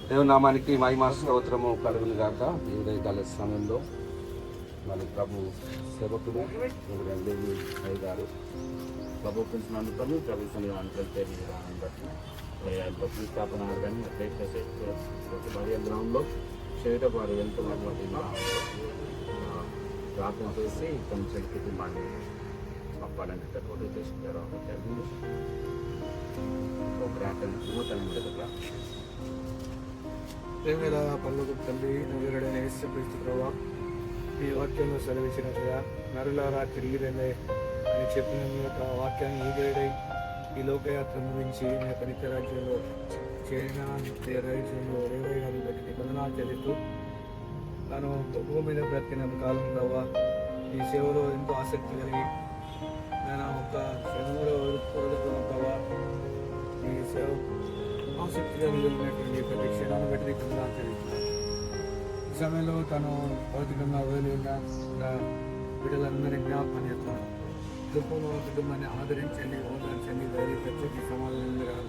దేవుని నామానికి మహిమ స్తోత్రము కలుగును గాక. ఈ ఉదయకాల సమయంలో మరి ప్రభు సేవకుడు అయ్య గారు ప్రభు పిలిచిన అందుకని ప్రభు సన్నిధానికి ప్రతిష్టాపన కానీ భార్య గ్రౌండ్లో చేయటం వారు వెళ్తున్నటువంటి ప్రార్థన చేసి కొంచెం కుటుంబాన్ని పంపాలని తక్కువ చేసుకుంటారు. ప్రేమల పనులకు తండ్రి నగరుడైన యేసుక్రీస్తు ప్రభువా, ఈ వాక్యంలో సెలవిచ్చినట్లుగా నరులారా తిరిగి రండి అని చెప్పిన మీ యొక్క వాక్యాన్ని ఈగేడై ఈ లోకయాత్ర ముగించి మీ యొక్క నిత్య రాజ్యంలో చేరిన నిత్య రాజ్యంలో రేవైనాన్ని బట్టి నిబంధన చెల్లిస్తూ తాను భూమి మీద బ్రతికిన కాలం ప్రభావ ఈ సేవలో ఎంతో ఆసక్తి కలిగి నేను ఒక క్షణంలో వదులుకున్న ప్రభావ ఈ సేవ ఆసక్తిగా మిగిలినటువంటి ప్రతి క్షణాన్ని బట్టి నిబంధన చెల్లిస్తున్నాను. ఈ సమయంలో తను భౌతికంగా వదిలిన బిడ్డలందరినీ జ్ఞాపకం చేస్తున్నాను. కుటుంబాన్ని ఆదరించండి, ఓదార్చండి, ధైర్యపరచండి, సమాధానం.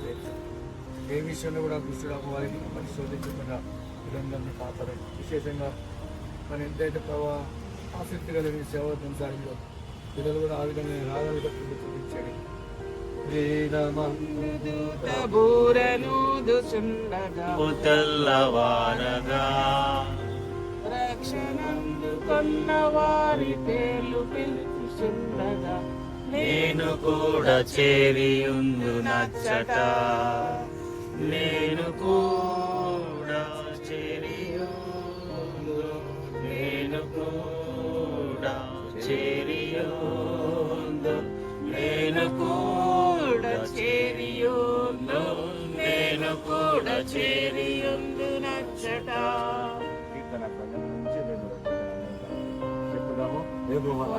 ఏ విషయంలో కూడా దుష్టుడు వారికి పరిశోధించకుండా బిడ్డలందరినీ కాపాడండి. విశేషంగా మన ఎంతైతే ప్రభావ ఆసక్తి కలిగిన సేవ కొనసాగిందో పిల్లలు కూడా ఆ విధంగా రాగలుగా చూపించండి. రక్షణందుకున్న వారి పేర్లు పిలుచుండగా నేను కూడా చేరియుందు నచ్చట, నేను కూడా చేరియుందు, నేను కూడా చేరియుందు, నేను కూడా చేరియుందు, నేను కూడా చేరియుందు నచ్చట.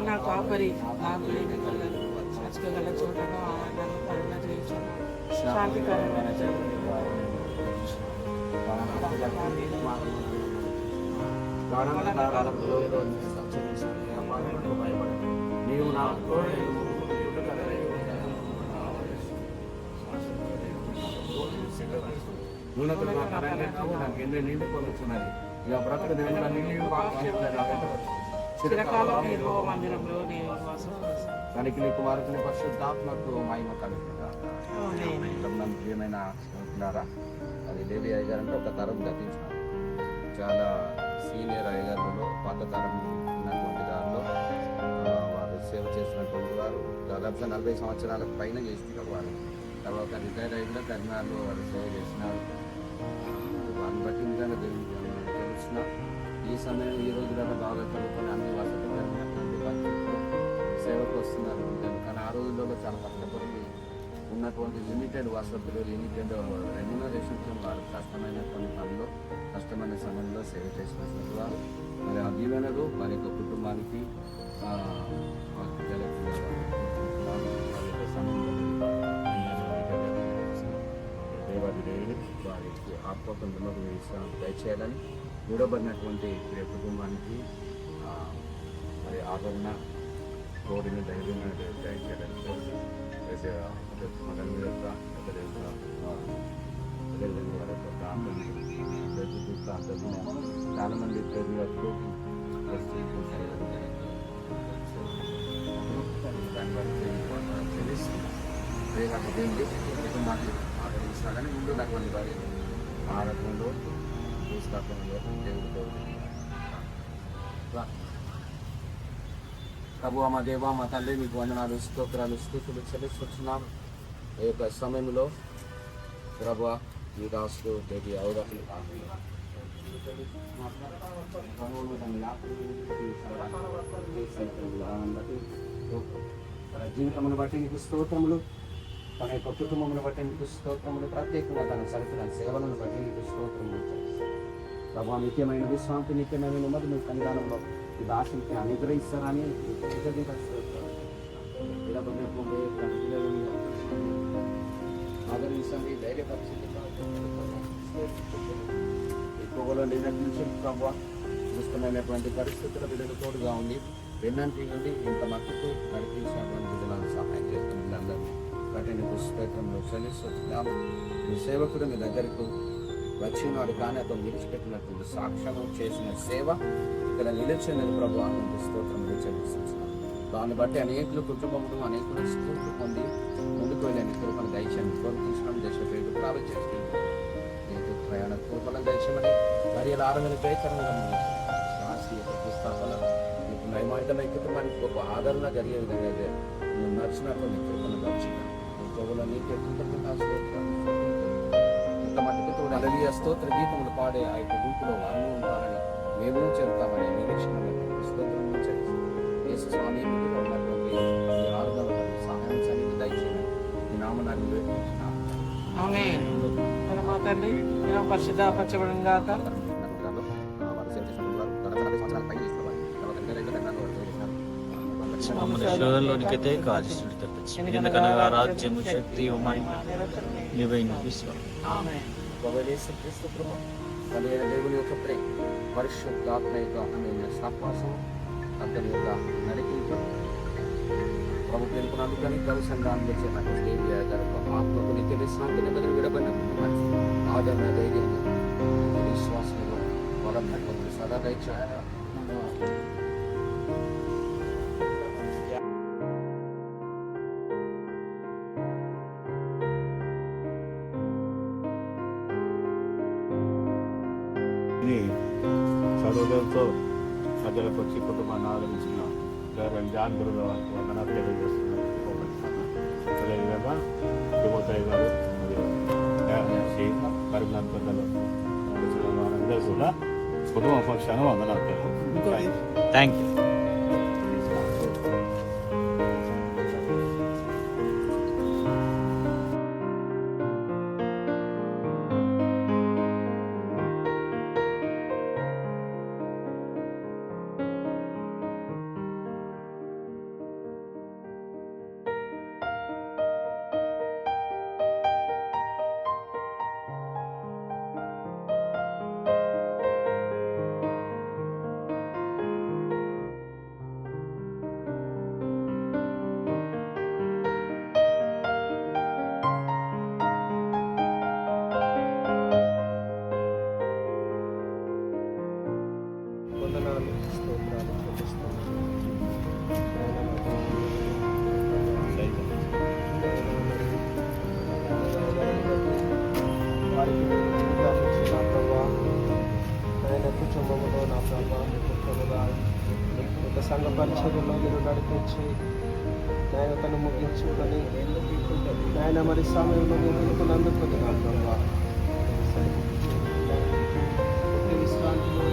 నా కాపరి నాకు లేని కళ్ళను మర్చుకోగల చోటను ఆనందాన్ని కరుణ చేయించను. శాంతికరమైన నీవు నా నాకు ఎన్నో నీళ్ళు పొందుతున్నది. ఇక బ్రతుకు దానికి నీ కుమారుని పరిశుద్ధాత్మకు మహిమ కలుగుతుందా. ప్రియమైన స్నేహితులారా, అది లేవి అయ్యగారు అంటే ఒక తరం గతించినారు. చాలా సీనియర్ అయ్యగారులో పాత తరం ఉన్నటువంటి దానిలో వారు సేవ చేసినటువంటి వారు దాదాపు 40 సంవత్సరాలకు పైన చేస్తున్నారు. వారు తర్వాత రిటైర్ అయిన కర్నాల్లో వారు సేవ చేసినారు. వారిని బట్టి నిజంగా తెలిసిన ఈ సమయం ఈ రోజులలో బాగా చదువుకొని అన్ని వసతులు సేవకు వస్తున్నారు. కానీ ఆ రోజుల్లో చాలా కష్టపడి ఉన్నటువంటి లిమిటెడ్ వసతులు, లిమిటెడ్ రెమ్యునరేషన్తో వారు కష్టమైనటువంటి పనిలో కష్టమైన సమయంలో సేవ చేసినటువంటి వారు మరి ఆ దీవెనలు వారి యొక్క కుటుంబానికి దేవాదేవుడు వారికి ఆత్మకంలో దయచేయాలని విడబడినటువంటి కుటుంబానికి మరి ఆదరణ కోరిన ధైర్యం దయచేయాలని మగన్ మీద చాలా మంది పేరు చెల్లిస్తుంది కుటుంబాన్ని ఆదరించాలని ముందు నాకు మంది వారి ఆరోగ్యంలో భూస్థాపనలో దేవుడితో ప్రభు మా దేవ మా తండ్రి మీకు వందనాలు, స్తోత్రాలు, స్తుతులు చెల్లిస్తున్నాం. ఈ యొక్క సమయంలో ప్రభు ఈ దాసులు దేవి అవగాహన జీవితమును బట్టి నీకు స్తోత్రములు, తన యొక్క కుటుంబమును బట్టి నీకు స్తోత్రములు, ప్రత్యేకంగా తన సరిపిన సేవలను బట్టి నీకు స్తోత్రములు. ప్రభు నిత్యమైన విశ్రాంతి, నిత్యమైన నెమ్మది మీ సన్నిధానంలో ఈ దాసులకి అనుగ్రహిస్తారని ఆదరించండి, ధైర్యపరచండి. ఎక్కువలో నిన్నటి ప్రభు దుష్టమైనటువంటి పరిస్థితుల బిడ్డలు తోడుగా ఉంది. వెన్నంటి నుండి ఇంత మట్టుకు నడిపించినటువంటి బిడ్డలను సహాయం చేస్తున్న బిడ్డలందరూ కఠిన పుస్తకంలో చెల్లిస్తున్నాము. మీ సేవకుడు మీ దగ్గరకు వచ్చినాడు కానీ అతను విడిచిపెట్టినటువంటి సాక్ష్యం చేసిన సేవ ఇక్కడ నిలిచినది ప్రభు అని స్తోత్రం చెల్లిస్తున్నాను. దాన్ని బట్టి అనేకులు కుటుంబములు అనేకులు స్ఫూర్తి పొంది ముందుకు వెళ్ళని కృపను దయచేయండి. తీసుకున్న దేశ పేరు ప్రారంభించండి. ప్రయాణ కృపలను దయచేయమని మరియు ఆరంభ పేకరంగా రాసి పుస్తకాల మీకు నైమాయితమైన కుటుంబానికి గొప్ప ఆదరణ జరిగే విధంగా అయితే మేము నడిచినటువంటి కృపను దర్శించాం. ప్రభువుల నీకే ఇంత మట్టుకు తోడు అలలియ స్తోత్ర గీతములు పాడే ఆ యొక్క గుంపులో అన్నీ ఉంటారని మేము చెప్తామని నిరీక్షణ స్తోత్రం యేసు స్వామి ఉన్నటువంటి ఈ ఆరుదల సహాయం సన్నిధి దయచేయండి. ఈ నామనాన్ని వేడుకుంటున్నాం. ఆమేన్. మా తండ్రి మేము పరిశుద్ధపరచబడును గాక. శోధనలోనికైతే కాల్చుడు తప్పించి ఎందుకనగా రాజ్యము శక్తి నీవైన విశ్వం. ఆమేన్. దేవుని యొక్క ప్రేమ పరిశుద్ధాత్మ యొక్క అనే సహవాసం అతని యొక్క నడిపించడం ప్రభు తెలుపునందుకని ప్రభు సంఘాన్ని ఆత్మకు నిత్య విశ్రాంతి నిబంధన విడబడిన ఆదరణ ధైర్యం విశ్వాసంలో వరం సదా దయచేయాలి. చదువులతో ప్రజలకు వచ్చి కుటుంబాన్ని ఆదరించిన జాన్ గురువు వందనాలు తెలియజేస్తున్నారు. అదేవిధంగా యువతయ్య గారు మరియు కరీంనగర్ పెద్దలు అందరూ కూడా కుటుంబ పక్షాన వందనాలు తెలియజేస్తున్నారు. Thank you. వందనాలు స్తోత్రాలు చెల్లిస్తున్నాను. వారికి జీవితాన్ని ఇచ్చిన నా ప్రభా ఆయన కుటుంబంలో నా ప్రభా కుటుంబంగా ఒక సంఘ పరిచర్యలో మీరు నడిపించి ఆయన తను ముగించుకొని ఆయన మరి సమయంలో మీరు అందుకుని నా ప్రభా విశ్రాంతిలో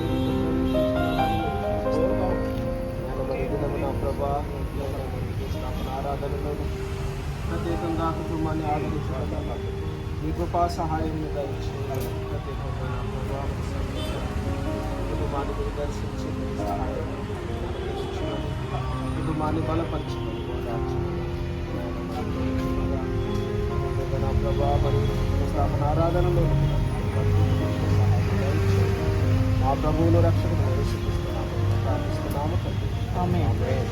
నా ప్రభా ఆరాధనలో ప్రత్యేకంగా కుటుంబాన్ని ఆదరించడం మీ కృపా సహాయం దయచేయాలి. ప్రత్యేకంగా నా ప్రభా కుటుంబాన్ని మీరు దర్శించి సహాయం కుటుంబాన్ని బలపరచమని నా ప్రభా మరి ఆరాధనలో మా ప్రభువును రక్షకుడు ప్రార్థిస్తున్నాము తండ్రి. ఆమేన్. ఆమేన్.